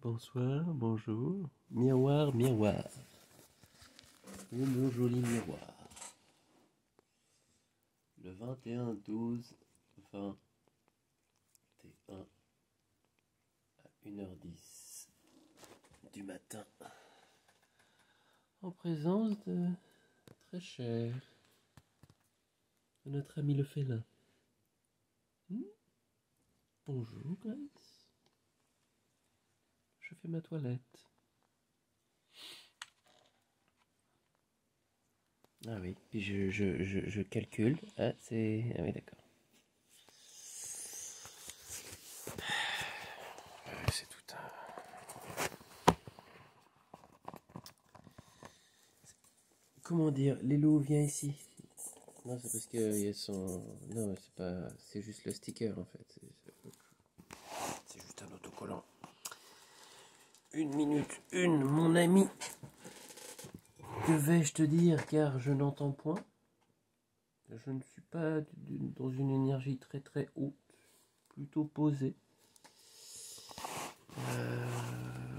Bonsoir, bonjour. Miroir, miroir. Oh mon joli miroir. Le 21-12-21 à 1h10 du matin. En présence de très cher de notre ami le félin. Bonjour Grace. Je fais ma toilette. Ah oui, puis je calcule. Ah, c'est... Ah oui, d'accord. C'est tout un... Comment dire, Lélo, viens ici. Non, c'est parce que y a son... Non, c'est pas... C'est juste le sticker, en fait. C'est juste un autocollant. 1 minute 1, mon ami. Que vais-je te dire, car je n'entends point. Je ne suis pas dans une énergie très très haute, plutôt posée.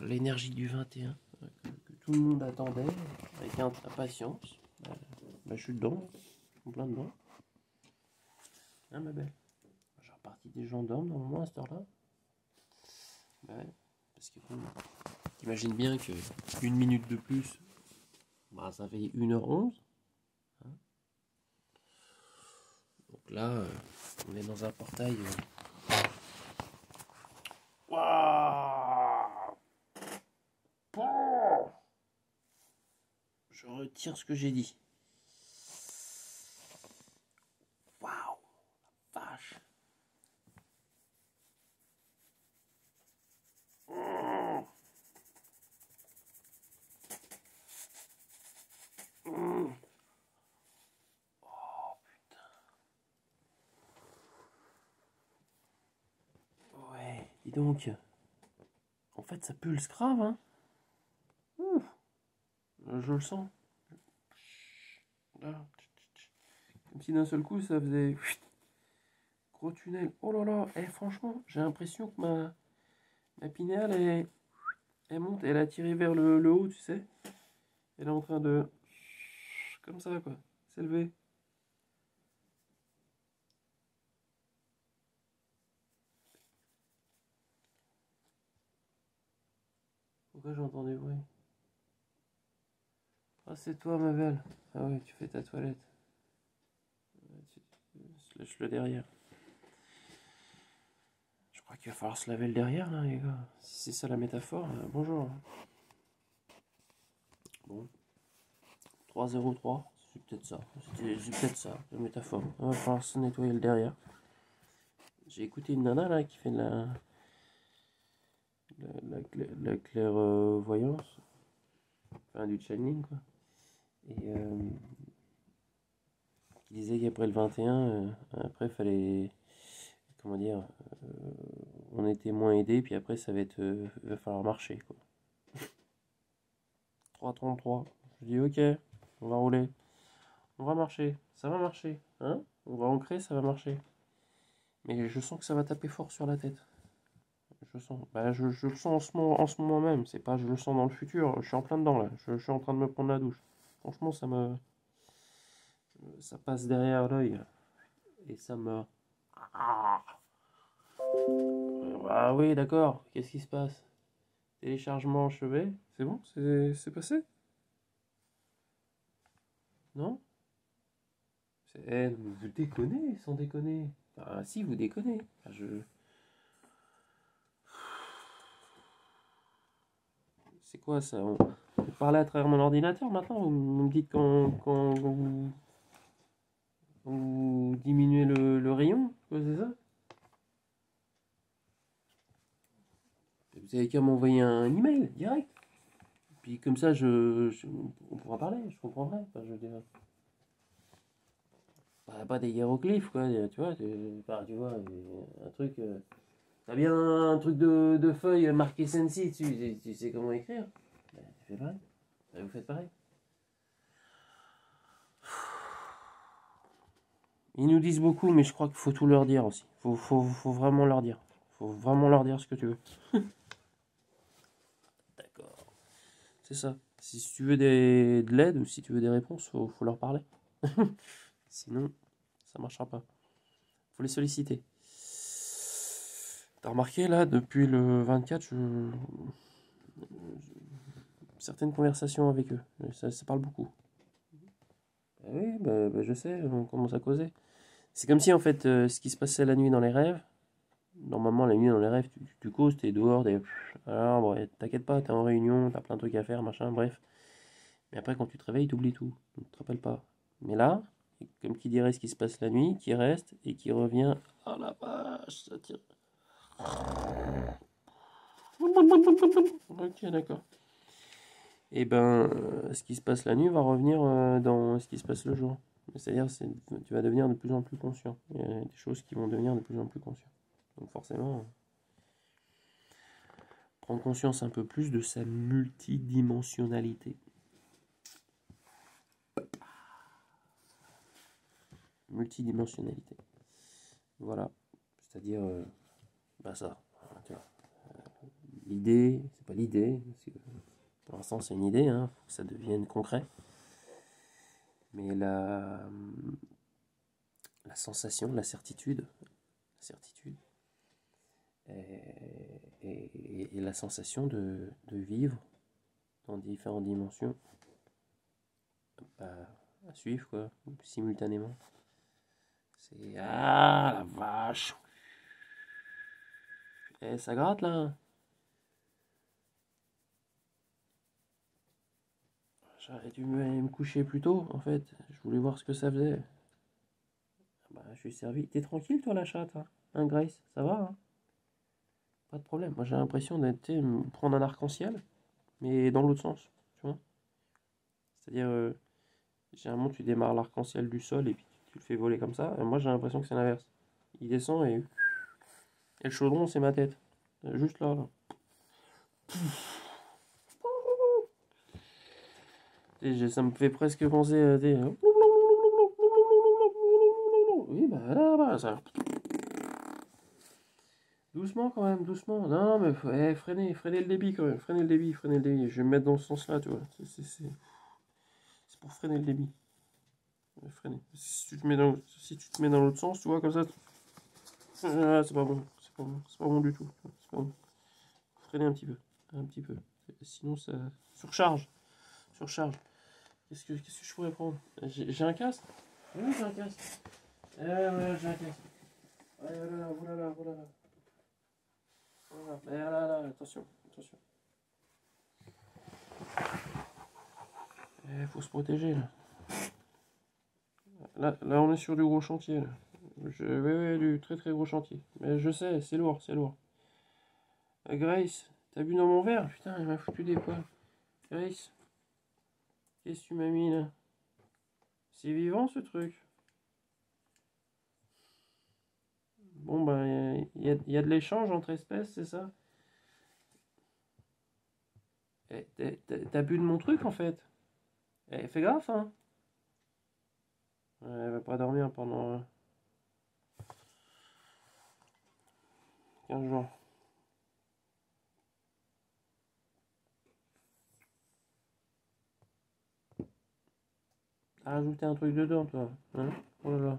L'énergie du 21, que tout le monde attendait, avec impatience. Je suis dedans, en plein dedans. Hein, ma belle? J'ai reparti des gens dorment normalement à cette heure-là. Ouais, parce que t'imagines bien que 1 minute de plus, bah, ça fait 1h11. Hein, donc là, on est dans un portail. Waouh! Je retire ce que j'ai dit. Waouh! Vache! Oh putain! Ouais, dis donc. En fait, ça pulse grave, hein? Ouh, je le sens. Là. Comme si d'un seul coup, ça faisait... Gros tunnel. Oh là là, franchement, j'ai l'impression que ma pinéale, elle monte, elle a tiré vers le haut, tu sais. Elle est en train de... Comme ça, quoi. S'élever. Pourquoi j'entends des bruits? Ah, c'est toi, ma belle. Ah oui, tu fais ta toilette. Lâche le derrière. Je crois qu'il va falloir se laver le derrière, là, les gars. Si c'est ça la métaphore, bonjour. Bon. 3-0-3, c'est peut-être ça. C'est peut-être ça, la métaphore. Il va falloir se nettoyer le derrière. J'ai écouté une nana, là, qui fait de la clairvoyance. Enfin, du channeling, quoi. Et qui disait qu'après le 21, après, fallait... Comment dire, on était moins aidés, puis après ça va falloir marcher, quoi. 3-33. Je dis ok, on va rouler. On va marcher. Ça va marcher. Hein? On va ancrer, ça va marcher. Mais je sens que ça va taper fort sur la tête. Je sens. Bah, je le sens en ce moment même. C'est pas je le sens dans le futur. Je suis en plein dedans là. Je suis en train de me prendre la douche. Franchement, ça passe derrière l'œil. Et ça me... Ah oui, d'accord. Qu'est-ce qui se passe? Téléchargement achevé. C'est bon? C'est passé? Non? Vous déconnez, sans déconner. Ah si, vous déconnez. C'est quoi ça? Vous parlez à travers mon ordinateur maintenant? Vous me dites quand vous diminuez le rayon? C'est ça? Vous avez qu'à m'envoyer un email direct. Puis comme ça, on pourra parler, je comprendrai. Enfin, je veux dire, pas des hiéroglyphes, quoi. Tu vois, tu vois, un truc. T'as bien un truc de feuille marqué Sensi, tu sais comment écrire? Ben, tu fais pareil. Ben, vous faites pareil. Ils nous disent beaucoup, mais je crois qu'il faut tout leur dire aussi. Faut vraiment leur dire. Faut vraiment leur dire ce que tu veux. C'est ça. Si tu veux de l'aide ou si tu veux des réponses, faut leur parler. Sinon, ça marchera pas. Faut les solliciter. T'as remarqué là, depuis le 24, certaines conversations avec eux. Ça parle beaucoup. Oui, je sais, on commence à causer. C'est comme si en fait, ce qui se passait la nuit dans les rêves, normalement la nuit dans les rêves, tu causes, t'es dehors, alors bon, t'inquiète pas, t'es en réunion, t'as plein de trucs à faire, machin, bref. Mais après, quand tu te réveilles, t'oublies tout. Tu te rappelles pas. Mais là, comme qui dirait ce qui se passe la nuit, qui reste et qui revient. Oh la vache, ça tire. Ok, d'accord. Et ben, ce qui se passe la nuit va revenir dans ce qui se passe le jour. C'est-à-dire, tu vas devenir de plus en plus conscient. Il y a des choses qui vont devenir de plus en plus conscient. Donc forcément, prendre conscience un peu plus de sa multidimensionnalité. Multidimensionnalité. Voilà. C'est-à-dire, ça. Tu vois. L'idée, c'est pas l'idée. Pour l'instant, c'est une idée, hein, faut que ça devienne concret. Mais la sensation, la certitude et la sensation de vivre dans différentes dimensions à suivre, quoi, simultanément. C'est... Ah, la vache! Eh, ça gratte, là! J'aurais dû me coucher plus tôt, en fait. Je voulais voir ce que ça faisait. Je suis servi. T'es tranquille, toi, la chatte, hein, Grace? Ça va, hein? Pas de problème. Moi, j'ai l'impression d'être, prendre un arc-en-ciel, mais dans l'autre sens, tu vois? C'est-à-dire, généralement, tu démarres l'arc-en-ciel du sol et puis tu le fais voler comme ça. Et moi, j'ai l'impression que c'est l'inverse. Il descend et le chaudron, c'est ma tête. Juste là, là. Ça me fait presque penser à des... Oui, là, ça... Doucement quand même, doucement. Non, mais freinez le débit quand même. Freinez le débit. Je vais me mettre dans ce sens-là, tu vois. C'est pour freiner le débit. Freiner. Si tu te mets dans l'autre sens, tu vois, comme ça... c'est pas bon. C'est pas bon du tout. C'est pas bon. Freiner un petit peu. Un petit peu. Sinon, ça... Surcharge. Qu'est-ce que je pourrais prendre? J'ai un casque? Oui, j'ai un casque. Ouais, j'ai un casque. Voilà. Là, attention. Faut se protéger, là. Là, on est sur du gros chantier, là. Ouais, du très très gros chantier. Mais je sais, c'est lourd. Grace, t'as bu dans mon verre? Putain, il m'a foutu des poils. Grace, qu'est-ce que tu m'as mis, là? C'est vivant, ce truc? Bon, y a de l'échange entre espèces, c'est ça? T'as bu de mon truc, en fait? Fais gaffe, hein? Elle va pas dormir pendant 15 jours. T'as rajouté un truc dedans, toi, hein? Oh là là.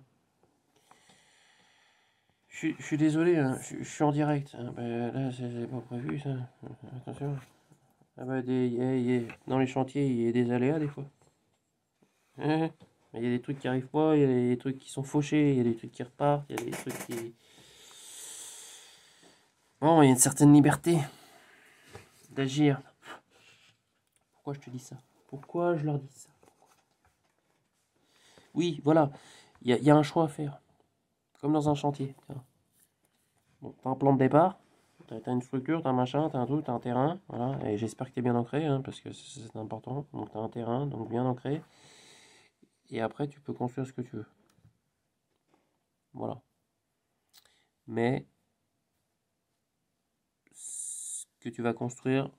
Je suis désolé, hein, je suis en direct, hein. Là, c'est pas prévu, ça. Attention. Ah dans les chantiers, il y a des aléas, des fois. Il y a des trucs qui arrivent pas, il y a des trucs qui sont fauchés, il y a des trucs qui repartent, il y a des trucs qui... Bon, il y a une certaine liberté d'agir. Pourquoi je te dis ça? Pourquoi je leur dis ça? Oui, voilà, il y a un choix à faire. Comme dans un chantier. Bon, t'as un plan de départ, t'as une structure, t'as un machin, t'as un truc, t'as un terrain, voilà, et j'espère que t'es bien ancré, hein, parce que c'est important. Donc t'as un terrain, donc bien ancré, et après tu peux construire ce que tu veux. Voilà. Mais ce que tu vas construire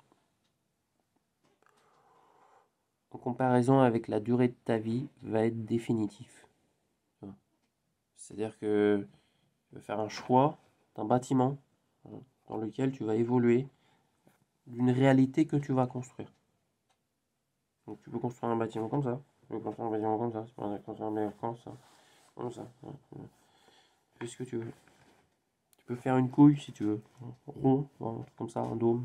en comparaison avec la durée de ta vie va être définitif. C'est-à-dire que tu vas faire un choix d'un bâtiment, hein, dans lequel tu vas évoluer d'une réalité que tu vas construire. Donc tu peux construire un bâtiment comme ça. Tu peux construire un bâtiment comme ça. Tu peux construire un bâtiment comme ça. Comme ça. Fais ce que tu veux. Tu peux faire une couille si tu veux. Rond, comme ça, un dôme.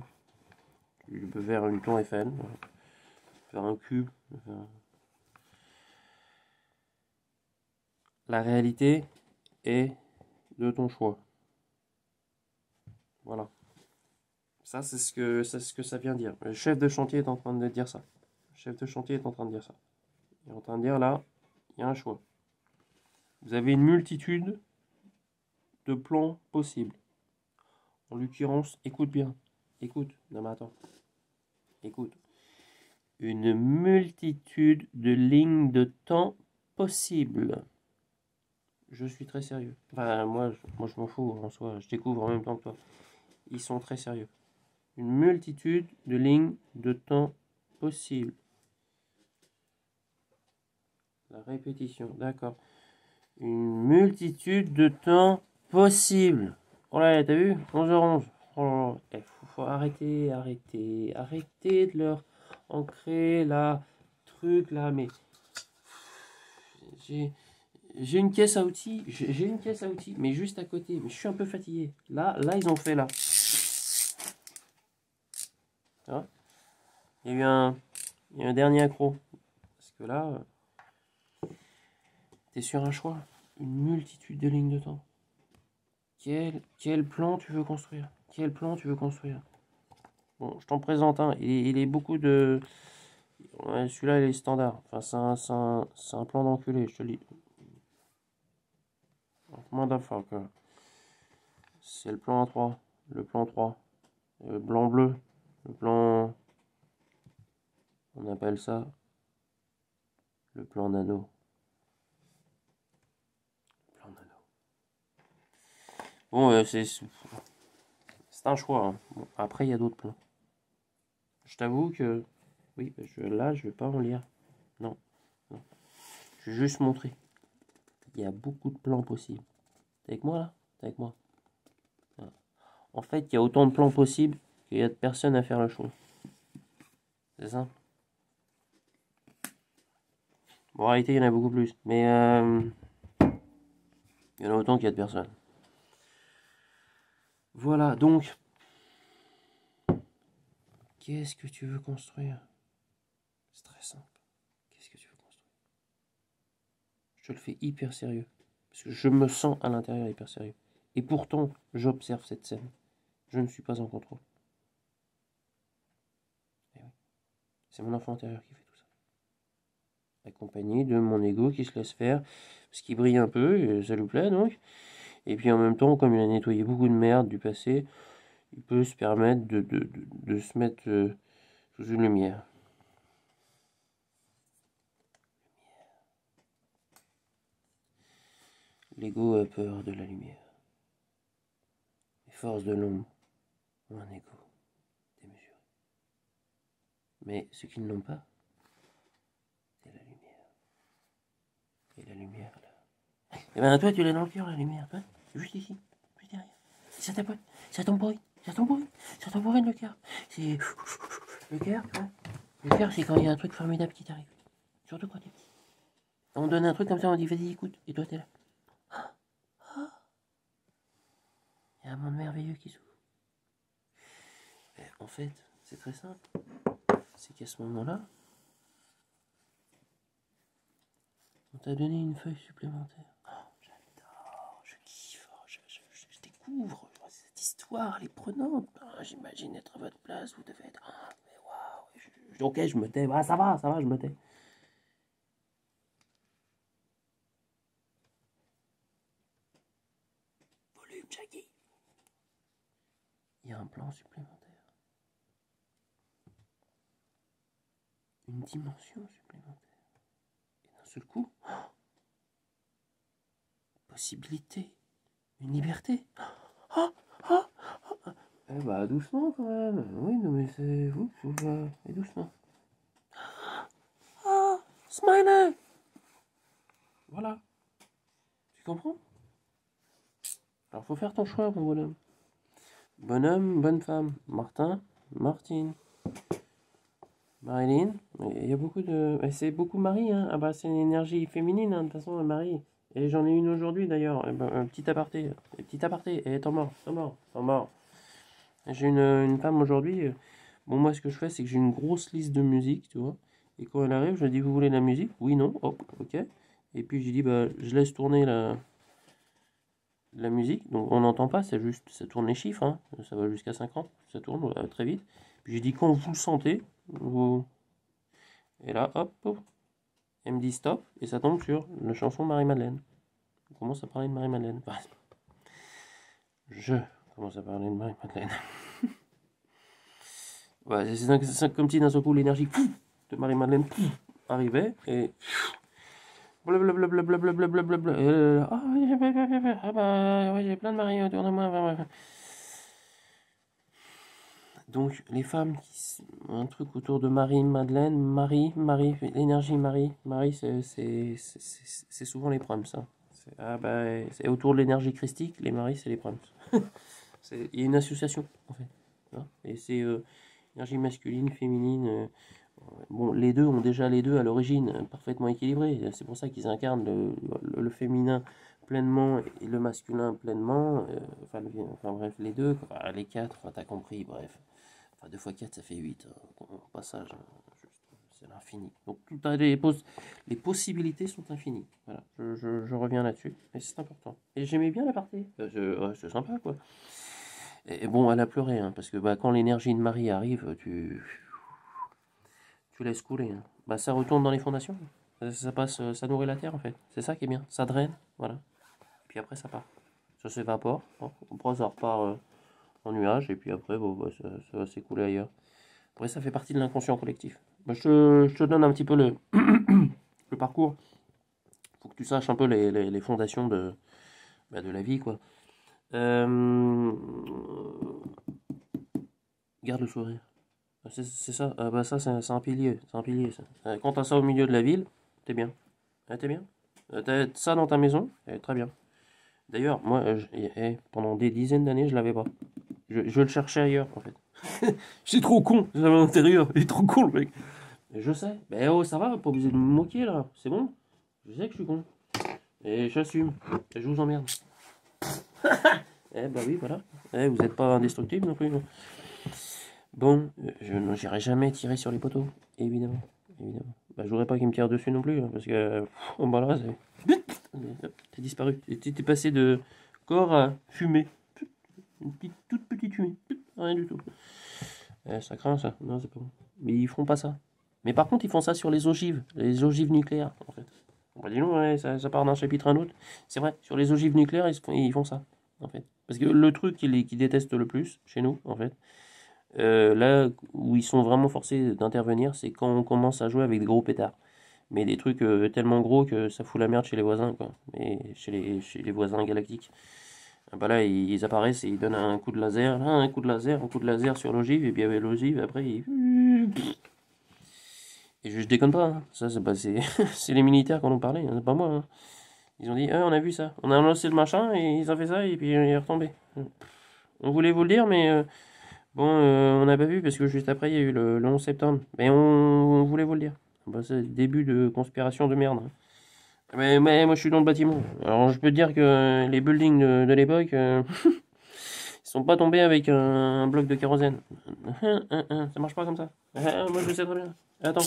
Tu peux faire une tour Eiffel. Faire un cube. La réalité est de ton choix. Voilà. Ça, c'est ce que ça vient dire. Le chef de chantier est en train de dire ça. Le chef de chantier est en train de dire ça. Il est en train de dire là, il y a un choix. Vous avez une multitude de plans possibles. En l'occurrence, écoute bien. Écoute. Non mais attends. Écoute. Une multitude de lignes de temps possibles. Je suis très sérieux. Enfin, moi je m'en fous en soi. Je découvre en même temps que toi. Ils sont très sérieux. Une multitude de lignes de temps possibles. La répétition, d'accord. Une multitude de temps possibles. Oh là, t'as vu 11h11. Oh, faut arrêter de leur ancrer la truc là, mais j'ai une caisse à outils, mais juste à côté, mais je suis un peu fatigué. Là ils ont fait là. Il y a eu un dernier accro. Parce que là, t'es sur un choix. Une multitude de lignes de temps. Quel plan tu veux construire? Quel plan tu veux construire? Bon, je t'en présente un. Il est beaucoup de... Ouais, celui-là, il est standard. Enfin, c'est un plan d'enculé, je te le dis. Motherfucker. C'est le plan A3. Le plan 3. Le blanc-bleu. Le plan... On appelle ça le plan nano. Le plan nano. Bon, c'est un choix. Hein. Bon, après, il y a d'autres plans. Je t'avoue que... Oui, là, je vais pas en lire. Non. Je vais juste montrer. Il y a beaucoup de plans possibles. T'es avec moi, là? T'es avec moi? Voilà. En fait, il y a autant de plans possibles qu'il y a de personnes à faire le choix. C'est ça? Bon, en réalité, il y en a beaucoup plus. Mais il y en a autant qu'il y a de personnes. Voilà, donc... Qu'est-ce que tu veux construire? C'est très simple. Qu'est-ce que tu veux construire? Je le fais hyper sérieux. Parce que je me sens à l'intérieur hyper sérieux. Et pourtant, j'observe cette scène. Je ne suis pas en contrôle. Et oui. C'est mon enfant intérieur qui fait tout ça. Accompagné de mon ego qui se laisse faire. Parce qu'il brille un peu, et ça lui plaît donc. Et puis en même temps, comme il a nettoyé beaucoup de merde du passé, il peut se permettre de se mettre sous une lumière. L'ego a peur de la lumière. Les forces de l'ombre ont un ego démesuré. Mais ceux qui ne l'ont pas, c'est la lumière. Et la lumière, là. Et ben toi, tu l'as dans le cœur, la lumière. Toi, juste ici, juste derrière. Ça t'appointe, ça t'embrouille, ça t'embrouille, ça t'embrouille le cœur. C'est le cœur, tu vois. Le cœur, c'est quand il y a un truc formidable qui t'arrive. Surtout quand t'es petit. On donne un truc comme ça, on dit vas-y, écoute. Et toi, t'es là. Il y a un monde merveilleux qui s'ouvre. En fait, c'est très simple. C'est qu'à ce moment-là, on t'a donné une feuille supplémentaire. Oh, j'adore, je kiffe, je découvre cette histoire, elle est prenante. Oh, j'imagine être à votre place, vous devez être... Oh, mais waouh, ok, je me tais. Ah, ça va, je me tais. Volume, Jackie. Il y a un plan supplémentaire. Une dimension supplémentaire. Et d'un seul coup, oh, possibilité, une liberté. Oh, oh, oh. Eh bah doucement quand même. Oui, non mais c'est vous, et doucement. Ah, smiley. Voilà. Tu comprends? Alors faut faire ton choix, mon bonhomme. Bonhomme, bonne femme. Martin, Martine. Marilyn, il y a beaucoup de... C'est beaucoup Marie, hein. Ah bah c'est une énergie féminine, hein, de toute façon, Marie. Et j'en ai une aujourd'hui d'ailleurs, un petit aparté, et t'en mort, t'en mort, t'en mort. J'ai une femme aujourd'hui, bon moi ce que je fais c'est que j'ai une grosse liste de musique, tu vois. Et quand elle arrive, je lui dis vous voulez de la musique? Oui, non, hop, ok. Et puis j'ai dit bah je laisse tourner la musique, donc on n'entend pas, c'est juste, ça tourne les chiffres, hein. Ça va jusqu'à 50, ça tourne très vite. Puis j'ai dit quand vous le sentez, vous... Et là, hop, elle me dit stop, et ça tombe sur la chanson Marie-Madeleine. On commence à parler de Marie-Madeleine. Enfin, je commence à parler de Marie-Madeleine. Ouais, c'est comme si d'un seul coup l'énergie de Marie-Madeleine arrivait, et blablabla. Et ah, ah bah, ouais, j'ai plein de Marie autour de moi. Donc, les femmes qui. Un truc autour de Marie-Madeleine, Marie, l'énergie Marie, c'est souvent les problèmes, ça. Ah bah, c'est autour de l'énergie christique, les maris, c'est les problèmes. Il y a une association, en fait. Hein. Et c'est énergie masculine, féminine. Bon, les deux ont déjà les deux à l'origine parfaitement équilibrés. C'est pour ça qu'ils incarnent le féminin pleinement et le masculin pleinement. Enfin, bref, les deux, quoi. Les quatre, enfin, t'as compris, bref. Enfin, 2 fois 4, ça fait 8. Au passage, c'est l'infini. Donc, les possibilités sont infinies. Voilà, je reviens là-dessus. Et c'est important. Et j'aimais bien la partie. Ouais, c'est sympa, quoi. Et bon, elle a pleuré, hein, parce que bah, quand l'énergie de Marie arrive, tu laisses couler. Hein. Bah, ça retourne dans les fondations. Ça passe, ça nourrit la terre, en fait. C'est ça qui est bien. Ça draine, voilà. Puis après, ça part. Ça s'évapore. Hein. Après, ça repart en nuage. Et puis après, bon, bah, ça va s'écouler ailleurs. Après, ça fait partie de l'inconscient collectif. Bah, je te donne un petit peu le parcours. Faut que tu saches un peu les fondations de la vie, quoi. Garde le sourire. C'est ça. Ah bah ça, c'est un pilier. C'est un pilier, ça. Quand t'as ça au milieu de la ville, t'es bien. T'es bien. T'as ça dans ta maison, très bien. D'ailleurs, moi, pendant des dizaines d'années, je l'avais pas. Je le cherchais ailleurs, en fait. C'est trop con, j'avais à l'intérieur. Il est trop con, le mec. Et je sais. Mais oh, ça va, pas obligé de me moquer, là. C'est bon. Je sais que je suis con. Et j'assume. Et je vous emmerde. Eh bah oui, voilà. Eh, vous n'êtes pas indestructible non plus. Non. Bon, je n'irai jamais tirer sur les poteaux. Évidemment. Évidemment. Bah, je voudrais pas qu'ils me tirent dessus non plus. Hein, parce que. Oh, bah là, t'es disparu. T'es passé de corps à fumée. Une toute petite fumée. Rien du tout. Ça craint ça. Non, c'est pas bon. Mais ils feront pas ça. Mais par contre, ils font ça sur les ogives nucléaires, en fait. Bah, dis donc, ouais, ça part d'un chapitre à un autre. C'est vrai, sur les ogives nucléaires, ils font ça, en fait. Parce que le truc qu'ils détestent le plus, chez nous, en fait, là où ils sont vraiment forcés d'intervenir, c'est quand on commence à jouer avec des gros pétards. Mais des trucs tellement gros que ça fout la merde chez les voisins, quoi. Et chez les voisins galactiques. Ah bah là, ils apparaissent et ils donnent un coup de laser, là, un coup de laser sur l'ogive, et puis avec l'ogive, après, et je déconne pas, hein. Ça, c'est les militaires qui en ont parlé, hein, c'est pas moi. Hein. Ils ont dit, on a vu ça. On a lancé le machin, et ils ont fait ça, et puis il est retombé. On voulait vous le dire, mais bon, on n'a pas vu, parce que juste après, il y a eu le 11 septembre. Mais on voulait vous le dire. Bah, c'est le début de conspiration de merde. Hein. Mais moi, je suis dans le bâtiment. Alors, je peux te dire que les buildings de l'époque, ils sont pas tombés avec un bloc de kérosène. Ça marche pas comme ça. Moi, je le sais très bien. Attends,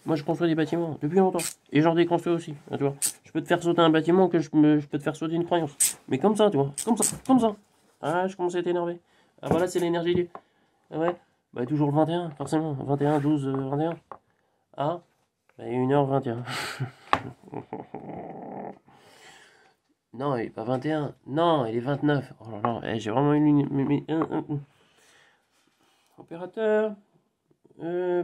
moi, je construis des bâtiments depuis longtemps. Et j'en déconstruis aussi. Tu vois. Je peux te faire sauter un bâtiment que je peux te faire sauter une croyance. Mais comme ça, tu vois. Comme ça, comme ça. Ah, je commence à être énervé. Ah, voilà, c'est l'énergie du... Ah ouais. Bah, toujours le 21, forcément. 21, 12, 21. Ah, bah, 1h21. Non, il est pas 21. Non, il est 29. Oh là là, j'ai vraiment une... Opérateur,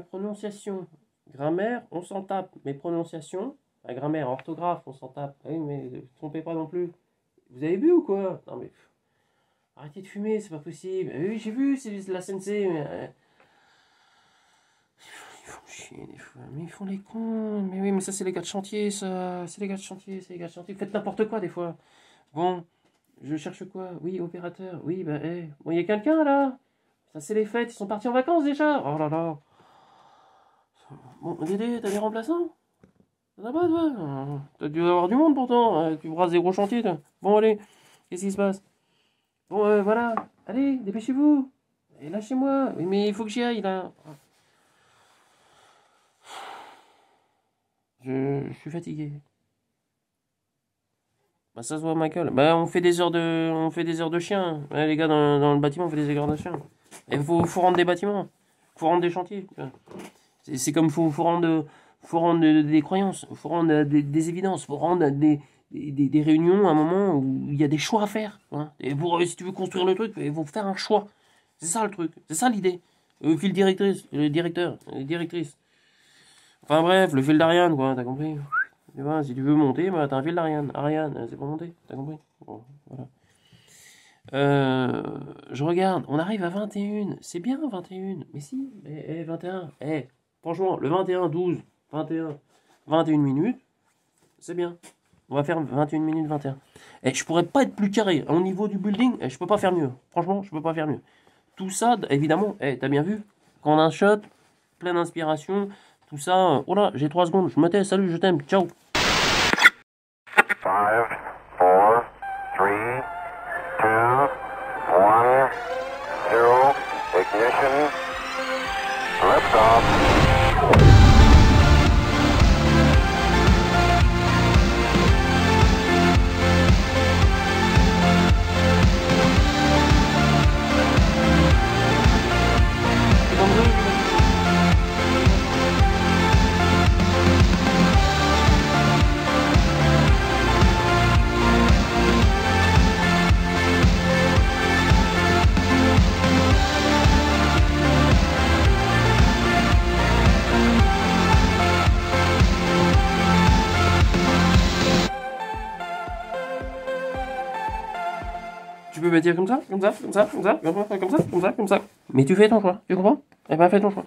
prononciation. Grammaire, on s'en tape. Mais prononciation, la grammaire, orthographe, on s'en tape. Ah oui, mais ne trompez pas non plus. Vous avez vu ou quoi? Non mais... Arrêtez de fumer, c'est pas possible. Oui, j'ai vu, c'est la sensei, mais... Ils font chier des fois. Mais ils font les cons. Mais oui, mais ça, c'est les gars de chantier, ça. C'est les gars de chantier, c'est les gars de chantier. Vous faites n'importe quoi des fois. Bon, je cherche quoi? Oui, opérateur. Oui, bah, bon, il y a quelqu'un là? Ça, c'est les fêtes, ils sont partis en vacances déjà. Oh là là. Bon, Dédé, t'as des remplaçants? T'en as pas, toi? T'as dû avoir du monde pourtant. Tu brasses des gros chantiers, toi. Bon, allez, qu'est-ce qui se passe? Bon, voilà. Allez, dépêchez-vous. Et lâchez-moi. Oui, mais il faut que j'y aille, là. Je suis fatigué. Bah, ça se voit, Michael. Bah, on fait des heures de chien. Ouais, les gars, dans le bâtiment, on fait des heures de chien. Et faut rendre des bâtiments. Faut rendre des chantiers. C'est comme faut rendre des croyances. Faut rendre des évidences. Faut rendre des réunions à un moment où il y a des choix à faire. Hein. Et si tu veux construire le truc, il faut faire un choix. C'est ça le truc. C'est ça l'idée. Le fil directrice, le directeur, les directrices. Enfin bref, le fil d'Ariane, quoi, t'as compris? Tu vois, si tu veux monter, bah, t'as un fil d'Ariane. Ariane, c'est pour monter, t'as compris? Bon, voilà. Je regarde, on arrive à 21. C'est bien 21. Mais si, 21. Franchement, le 21, 12, 21, 21 minutes, c'est bien. On va faire 21 minutes 21. Je pourrais pas être plus carré. Au niveau du building, je peux pas faire mieux. Franchement, je peux pas faire mieux. Tout ça, évidemment, t'as bien vu? Quand on a un shot, plein d'inspiration, tout ça. Oh là, j'ai 3 secondes. Je me tais, salut, je t'aime, ciao. 5, 4, 3, 2, 1, 0, ignition, liftoff. Tu peux me dire comme ça, comme ça, comme ça, comme ça, comme ça, comme ça, comme ça. Mais tu fais ton choix, tu comprends? Eh ben fais ton choix.